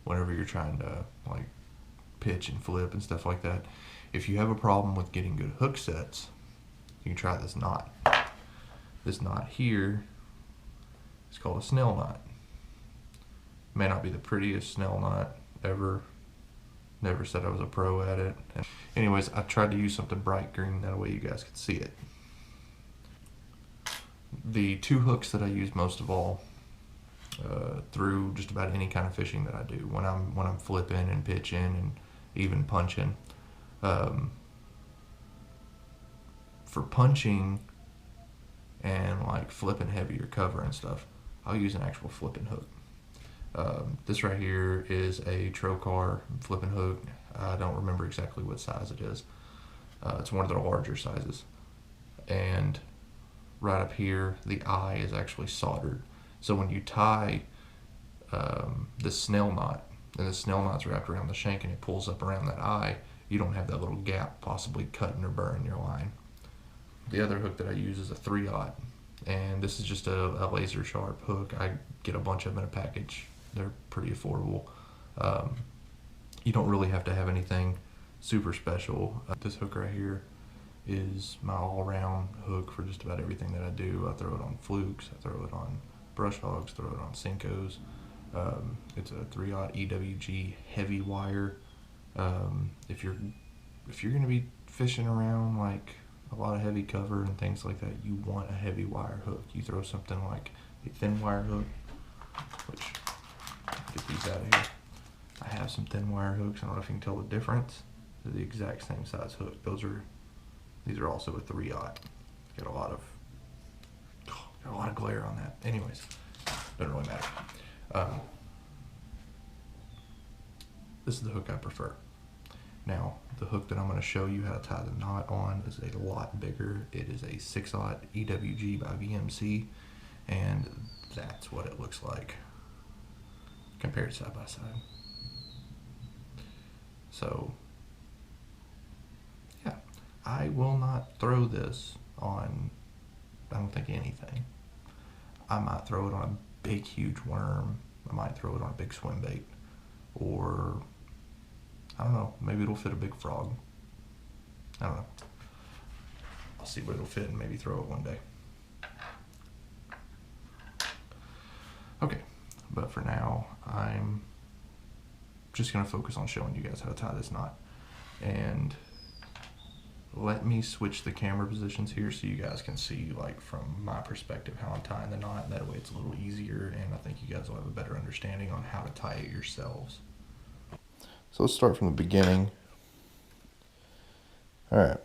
whenever you're trying to like pitch and flip and stuff like that. If you have a problem with getting good hook sets, you can try this knot. This knot here is called a Snell knot. May not be the prettiest Snell knot ever. Never said I was a pro at it. Anyways, I tried to use something bright green, that way you guys could see it. The two hooks that I use most of all through just about any kind of fishing that I do, when I'm flipping and pitching and even punching. For punching and like flipping heavier cover and stuff, I'll use an actual flipping hook. This right here is a trocar flipping hook. I don't remember exactly what size it is. It's one of their larger sizes. And right up here, the eye is actually soldered. So when you tie the Snell knot, and the Snell knot's wrapped around the shank and it pulls up around that eye, you don't have that little gap possibly cutting or burning your line. The other hook that I use is a 3/0, and this is just a laser sharp hook. I get a bunch of them in a package. They're pretty affordable. You don't really have to have anything super special. This hook right here is my all-around hook for just about everything that I do. I throw it on flukes, I throw it on brush hogs, throw it on Senkos. It's a 3/0 EWG heavy wire. If you're going to be fishing around like a lot of heavy cover and things like that, you want a heavy wire hook. You throw something like a thin wire hook, which, get these out of here. I have some thin wire hooks. I don't know if you can tell the difference. They're the exact same size hook. These are also a 3/0. Got a lot of glare on that. Anyways, doesn't really matter. This is the hook I prefer. Now, the hook that I'm going to show you how to tie the knot on is a lot bigger. It is a 6/0 EWG by VMC, and that's what it looks like compared side by side. So, yeah, I will not throw this on, I don't think, anything. I might throw it on a big, huge worm. I might throw it on a big swim bait, or I don't know, maybe it'll fit a big frog. I don't know. I'll see what it'll fit and maybe throw it one day. Okay, but for now, I'm just gonna focus on showing you guys how to tie this knot. And let me switch the camera positions here so you guys can see, like, from my perspective how I'm tying the knot. That way it's a little easier, and I think you guys will have a better understanding on how to tie it yourselves. So let's start from the beginning. Alright.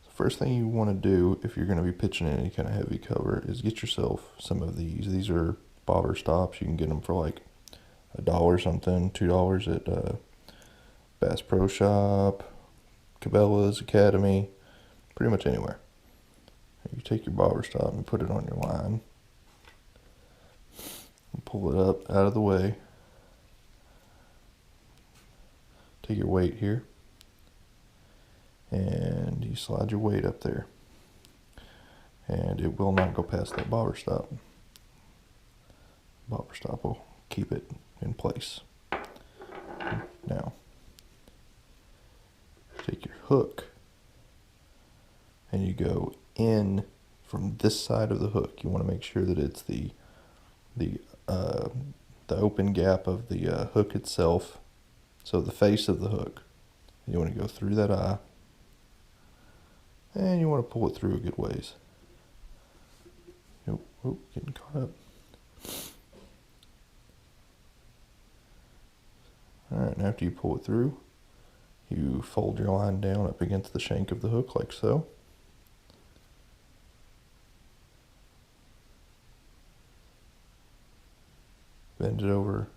The first thing you want to do if you're going to be pitching in any kind of heavy cover is get yourself some of these. These are bobber stops. You can get them for like $1 something, $2 at Bass Pro Shop, Cabela's, Academy, pretty much anywhere. You take your bobber stop and put it on your line. And pull it up out of the way. Take your weight here, and you slide your weight up there, and it will not go past that bobber stop. Bobber stop will keep it in place. Now, take your hook, and you go in from this side of the hook. You want to make sure that it's the open gap of the hook itself. So the face of the hook, you want to go through that eye, and you want to pull it through a good ways. Oh, getting caught up. Alright, and after you pull it through, you fold your line down up against the shank of the hook like so. Bend it over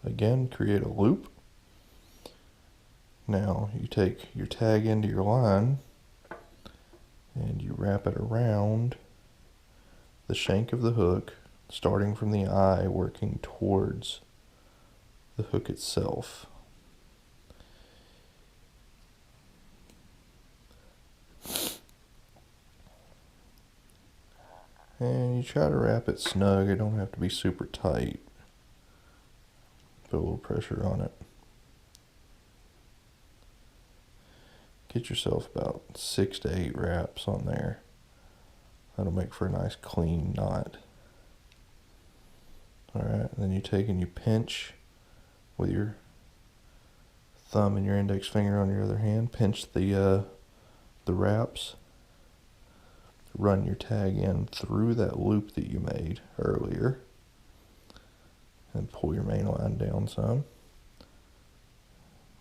again, create a loop. Now you take your tag into your line and you wrap it around the shank of the hook, starting from the eye, working towards the hook itself. And you try to wrap it snug. It don't have to be super tight. Put a little pressure on it. Get yourself about 6 to 8 wraps on there. That'll make for a nice clean knot. Alright, then you take and you pinch with your thumb and your index finger on your other hand. Pinch the wraps. Run your tag in through that loop that you made earlier. And pull your main line down some.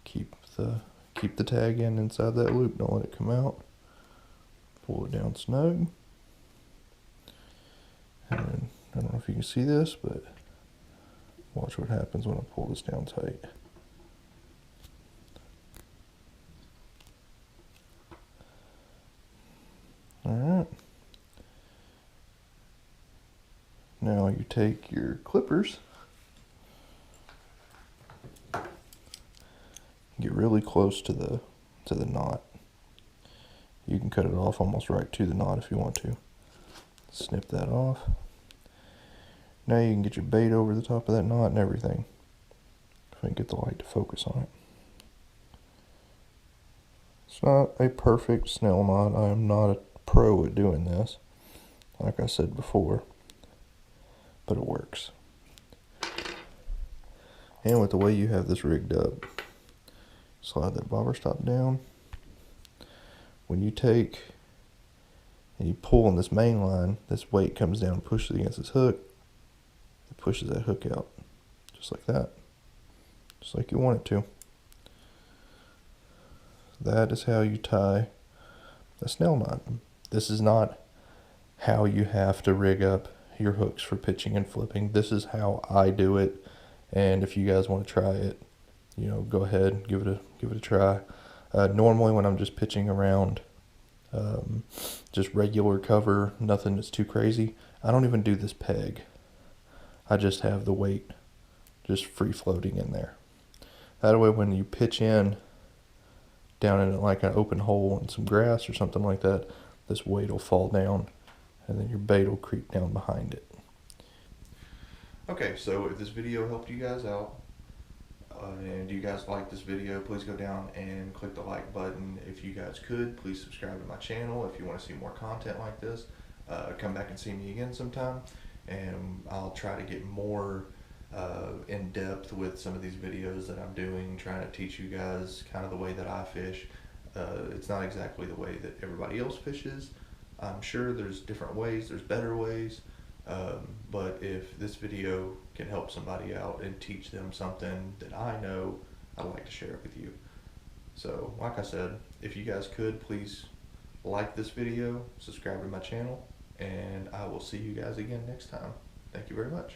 Keep the tag in inside that loop, don't let it come out. Pull it down snug. And then, I don't know if you can see this, but watch what happens when I pull this down tight. Alright. Now you take your clippers, get really close to the knot. You can cut it off almost right to the knot if you want to. Snip that off. Now you can get your bait over the top of that knot and everything. If I can get the light to focus on it. It's not a perfect Snell knot. I am not a pro at doing this, like I said before, but it works. And with the way you have this rigged up, slide that bobber stop down. When you take and you pull on this main line, this weight comes down and pushes against this hook. It pushes that hook out, just like that, just like you want it to. That is how you tie a Snell knot. This is not how you have to rig up your hooks for pitching and flipping. This is how I do it, and if you guys want to try it, you know, go ahead, give it a try. Normally when I'm just pitching around just regular cover, nothing that's too crazy, I don't even do this peg. I just have the weight just free floating in there. That way when you pitch in down in like an open hole in some grass or something like that, this weight will fall down and then your bait will creep down behind it. Okay, so if this video helped you guys out, and you guys like this video, please go down and click the like button. If you guys could, please subscribe to my channel if you want to see more content like this. Come back and see me again sometime, and I'll try to get more in depth with some of these videos that I'm doing, trying to teach you guys kind of the way that I fish. It's not exactly the way that everybody else fishes. I'm sure there's different ways, there's better ways, but if this video can help somebody out and teach them something that I know, I'd like to share it with you. So like I said, if you guys could, please like this video, subscribe to my channel, and I will see you guys again next time. Thank you very much.